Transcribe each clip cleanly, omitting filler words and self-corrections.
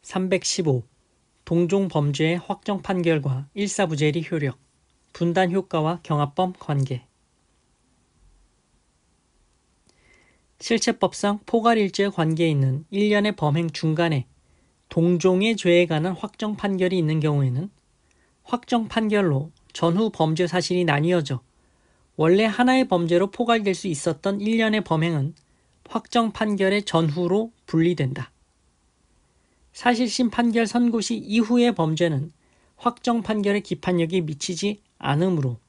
315. 동종 범죄의 확정 판결과 일사부재리 효력, 분단 효과와 경합범 관계. 실체법상 포괄일죄 관계에 있는 일련의 범행 중간에 동종의 죄에 관한 확정 판결이 있는 경우에는 확정 판결로 전후 범죄 사실이 나뉘어져 원래 하나의 범죄로 포괄될 수 있었던 일련의 범행은 확정 판결의 전후로 분리된다. 사실심 판결 선고 시 이후의 범죄는 확정 판결의 기판력이 미치지 않으므로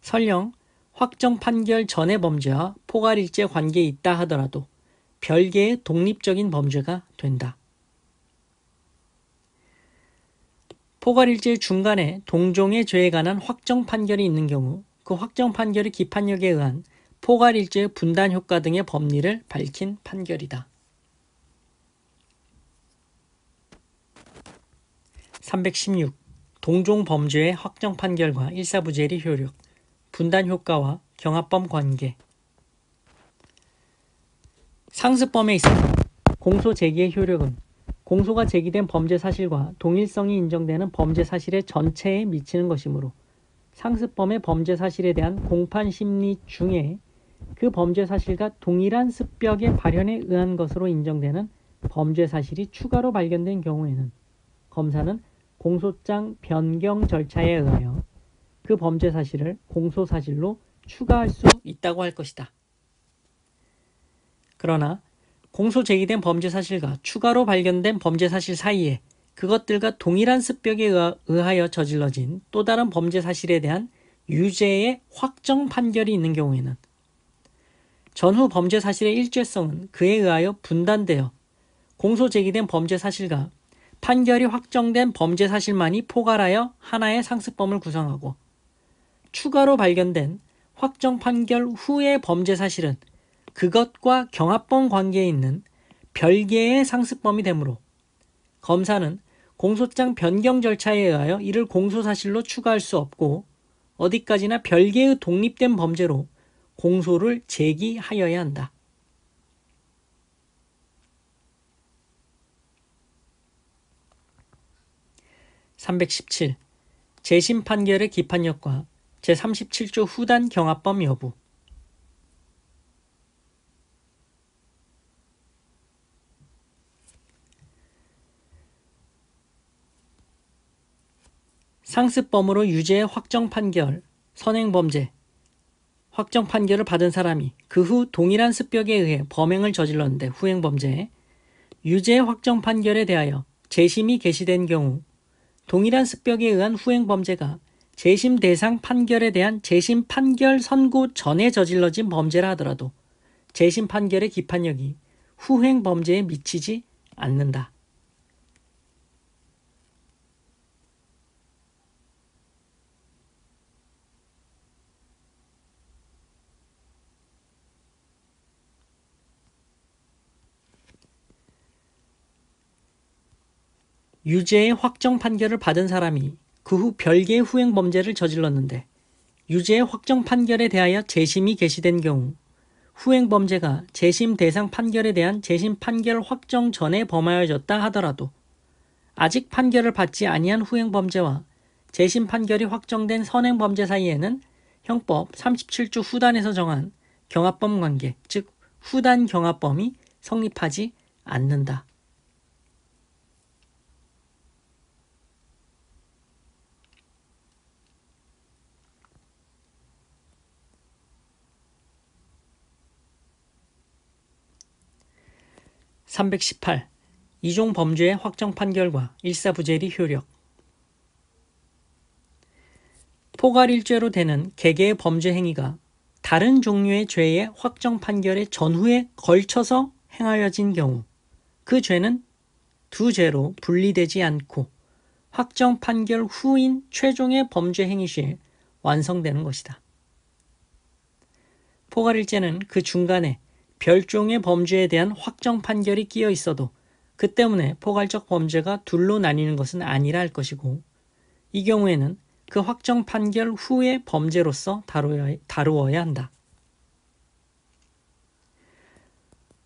설령 확정 판결 전의 범죄와 포괄일죄 관계에 있다 하더라도 별개의 독립적인 범죄가 된다. 포괄일죄 중간에 동종의 죄에 관한 확정 판결이 있는 경우 그 확정 판결의 기판력에 의한 포괄일죄의 분단 효과 등의 법리를 밝힌 판결이다. 316. 동종 범죄의 확정 판결과 일사부재리 효력, 분단 효과와 경합범 관계. 상습범에 있어서 공소 제기의 효력은 공소가 제기된 범죄 사실과 동일성이 인정되는 범죄 사실의 전체에 미치는 것이므로 상습범의 범죄 사실에 대한 공판 심리 중에 그 범죄 사실과 동일한 습벽의 발현에 의한 것으로 인정되는 범죄 사실이 추가로 발견된 경우에는 검사는 공소장 변경 절차에 의하여 그 범죄 사실을 공소 사실로 추가할 수 있다고 할 것이다. 그러나 공소 제기된 범죄 사실과 추가로 발견된 범죄 사실 사이에 그것들과 동일한 습벽에 의하여 저질러진 또 다른 범죄 사실에 대한 유죄의 확정 판결이 있는 경우에는 전후 범죄 사실의 일죄성은 그에 의하여 분단되어 공소 제기된 범죄 사실과 판결이 확정된 범죄 사실만이 포괄하여 하나의 상습범을 구성하고 추가로 발견된 확정 판결 후의 범죄 사실은 그것과 경합범 관계에 있는 별개의 상습범이 되므로 검사는 공소장 변경 절차에 의하여 이를 공소사실로 추가할 수 없고 어디까지나 별개의 독립된 범죄로 공소를 제기하여야 한다. 317. 재심 판결의 기판력과 제37조 후단 경합범 여부. 상습범으로 유죄의 확정 판결, 선행범죄, 확정 판결을 받은 사람이 그 후 동일한 습벽에 의해 범행을 저질렀는데 후행범죄에 유죄의 확정 판결에 대하여 재심이 개시된 경우 동일한 습벽에 의한 후행범죄가 재심 대상 판결에 대한 재심 판결 선고 전에 저질러진 범죄라 하더라도 재심 판결의 기판력이 후행범죄에 미치지 않는다. 유죄의 확정 판결을 받은 사람이 그 후 별개의 후행범죄를 저질렀는데 유죄의 확정 판결에 대하여 재심이 개시된 경우 후행범죄가 재심 대상 판결에 대한 재심 판결 확정 전에 범하여졌다 하더라도 아직 판결을 받지 아니한 후행범죄와 재심 판결이 확정된 선행범죄 사이에는 형법 37조 후단에서 정한 경합범 관계, 즉 후단 경합범이 성립하지 않는다. (318) 이종 범죄의 확정 판결과 일사부재리 효력. 포괄일죄로 되는 개개의 범죄 행위가 다른 종류의 죄의 확정 판결의 전후에 걸쳐서 행하여진 경우 그 죄는 두 죄로 분리되지 않고 확정 판결 후인 최종의 범죄 행위 시에 완성되는 것이다. 포괄일죄는 그 중간에 별종의 범죄에 대한 확정 판결이 끼어 있어도 그 때문에 포괄적 범죄가 둘로 나뉘는 것은 아니라 할 것이고 이 경우에는 그 확정 판결 후의 범죄로서 다루어야 한다.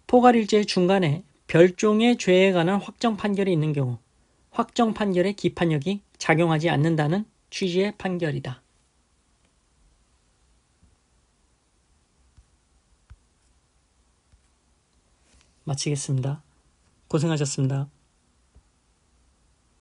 포괄일죄의 중간에 별종의 죄에 관한 확정 판결이 있는 경우 확정 판결의 기판력이 작용하지 않는다는 취지의 판결이다. 마치겠습니다. 고생하셨습니다.